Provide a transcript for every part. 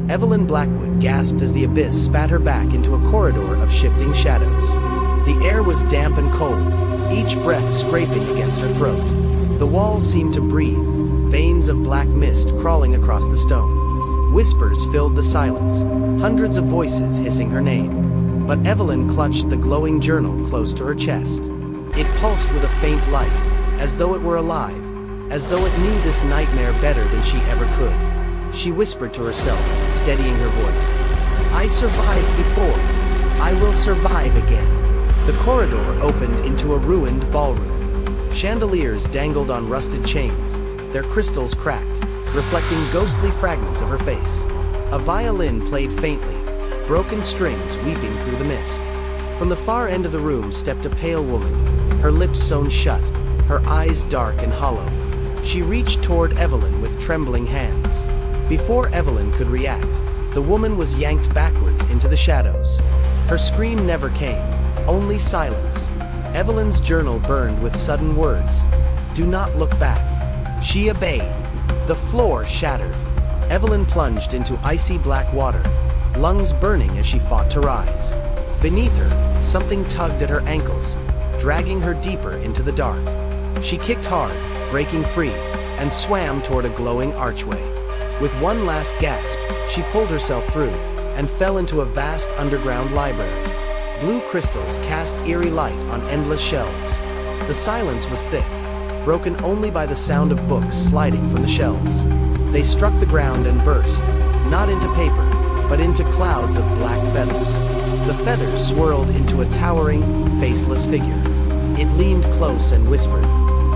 Evelyn Blackwood gasped as the abyss spat her back into a corridor of shifting shadows. The air was damp and cold, each breath scraping against her throat. The walls seemed to breathe, veins of black mist crawling across the stone. Whispers filled the silence, hundreds of voices hissing her name. But Evelyn clutched the glowing journal close to her chest. It pulsed with a faint light, as though it were alive, as though it knew this nightmare better than she ever could. She whispered to herself, steadying her voice. I survived before. I will survive again. The corridor opened into a ruined ballroom. Chandeliers dangled on rusted chains, their crystals cracked, reflecting ghostly fragments of her face. A violin played faintly, broken strings weeping through the mist. From the far end of the room stepped a pale woman, her lips sewn shut, her eyes dark and hollow. She reached toward Evelyn with trembling hands. Before Evelyn could react, the woman was yanked backwards into the shadows. Her scream never came, only silence. Evelyn's journal burned with sudden words. Do not look back. She obeyed. The floor shattered. Evelyn plunged into icy black water, lungs burning as she fought to rise. Beneath her, something tugged at her ankles, dragging her deeper into the dark. She kicked hard, breaking free, and swam toward a glowing archway. With one last gasp, she pulled herself through, and fell into a vast underground library. Blue crystals cast eerie light on endless shelves. The silence was thick, broken only by the sound of books sliding from the shelves. They struck the ground and burst, not into paper, but into clouds of black feathers. The feathers swirled into a towering, faceless figure. It leaned close and whispered,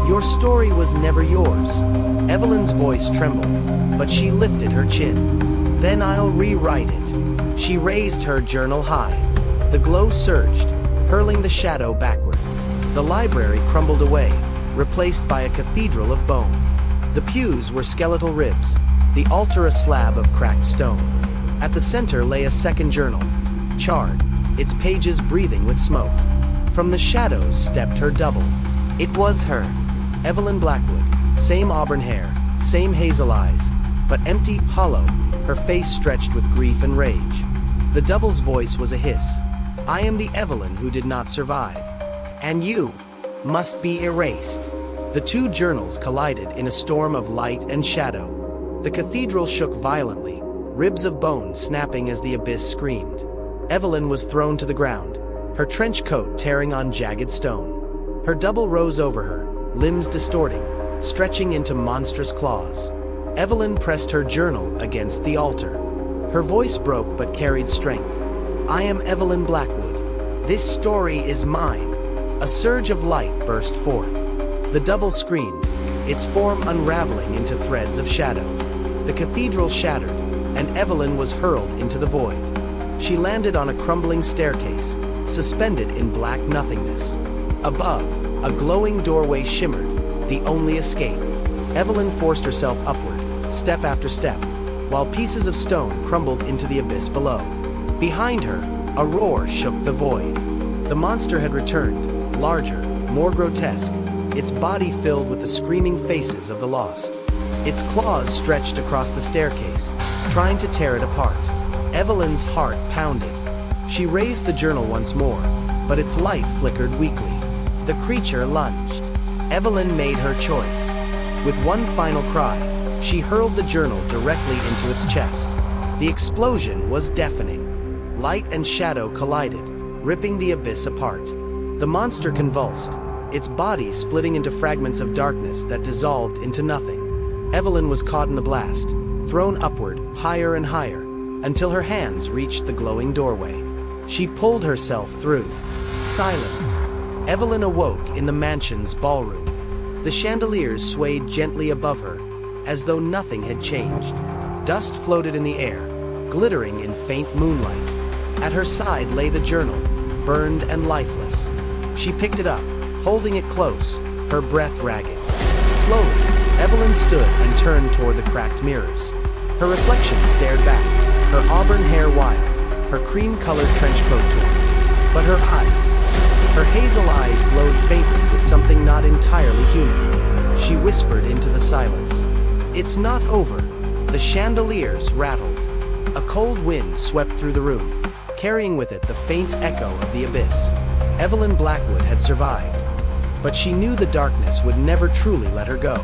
Your story was never yours. Evelyn's voice trembled, but she lifted her chin. Then I'll rewrite it. She raised her journal high. The glow surged, hurling the shadow backward. The library crumbled away, replaced by a cathedral of bone. The pews were skeletal ribs, the altar a slab of cracked stone. At the center lay a second journal, charred, its pages breathing with smoke. From the shadows stepped her double. It was her, Evelyn Blackwood, same auburn hair, same hazel eyes, but empty, hollow, her face stretched with grief and rage. The double's voice was a hiss. I am the Evelyn who did not survive. And you must be erased. The two journals collided in a storm of light and shadow. The cathedral shook violently, ribs of bone snapping as the abyss screamed. Evelyn was thrown to the ground, her trench coat tearing on jagged stone. Her double rose over her, limbs distorting, stretching into monstrous claws. Evelyn pressed her journal against the altar. Her voice broke but carried strength. I am Evelyn Blackwood. This story is mine. A surge of light burst forth. The double screamed, its form unraveling into threads of shadow. The cathedral shattered, and Evelyn was hurled into the void. She landed on a crumbling staircase, suspended in black nothingness. Above, a glowing doorway shimmered, the only escape. Evelyn forced herself upward, step after step, while pieces of stone crumbled into the abyss below. Behind her, a roar shook the void. The monster had returned, larger, more grotesque, its body filled with the screaming faces of the lost. Its claws stretched across the staircase, trying to tear it apart. Evelyn's heart pounded. She raised the journal once more, but its light flickered weakly. The creature lunged. Evelyn made her choice. With one final cry, she hurled the journal directly into its chest. The explosion was deafening. Light and shadow collided, ripping the abyss apart. The monster convulsed, its body splitting into fragments of darkness that dissolved into nothing. Evelyn was caught in the blast, thrown upward, higher and higher, until her hands reached the glowing doorway. She pulled herself through. Silence. Evelyn awoke in the mansion's ballroom. The chandeliers swayed gently above her, as though nothing had changed. Dust floated in the air, glittering in faint moonlight. At her side lay the journal, burned and lifeless. She picked it up, holding it close, her breath ragged. Slowly, Evelyn stood and turned toward the cracked mirrors. Her reflection stared back, her auburn hair wild, her cream-colored trench coat torn. But her hazel eyes glowed faintly with something not entirely human. She whispered into the silence. It's not over. The chandeliers rattled. A cold wind swept through the room, carrying with it the faint echo of the abyss. Evelyn Blackwood had survived, but she knew the darkness would never truly let her go.